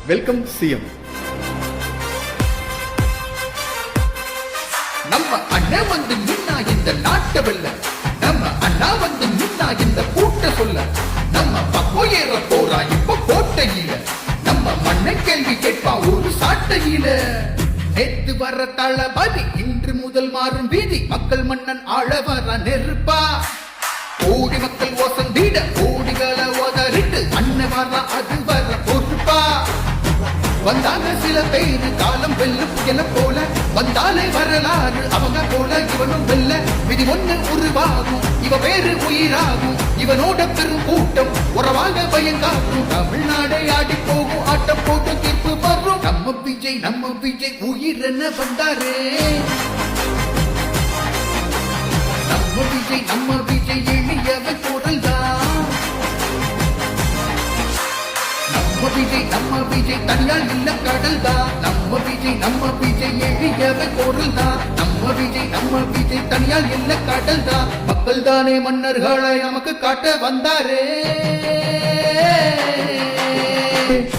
Welcome CM. நம்ம அண்ணன் வந்து நின்னா இந்த நாட்டை வெல்ல, நம்ம அண்ணா வந்து நின்னா இந்த கூட்ட சொல்ல, நம்ம பக்கம் ஏற போறா இப்ப கோட்டையில, நம்ம மண்ணை கேள்வி கேட்பா ஒரு சாட்டையில. நேத்து வர தளபதி இன்று முதல் மாறும் வீதி, மக்கள் மன்னன் ஆள வர நெருப்பா, கோடி மக்கள் ஓசந்திட கோடிகளை ஓதறிட்டு அண்ணன் வர அது வர பொறுப்பா. வந்தாங்க சில பேரு காலம் வெல்லும் புயல போல, வந்தாலே வரலாறு அவங்க போல இவனும் வெல்ல, விதி ஒண்ணு உருவாகும் இவ பேரு உயிராகும், இவனோட பெரும் கூட்டம் உறவாக பயங்காக்கும், தமிழ்நாடை ஆடி போகும் ஆட்டம் போட்டு தீர்ப்பு வரும். நம்ம விஜய் உயிர் என்ன வந்தாரே, நம்ம விஜய் எளியவை குரல் தான், நம்ம விஜய் தனியால் இல்ல கடல் தான், நம்ம விஜய் எளியவை குரல் தான், நம்ம விஜய் தனியால் இல்ல கடல் தான், மக்கள் தானே மன்னர்களை நமக்கு காட்ட வந்தாரே.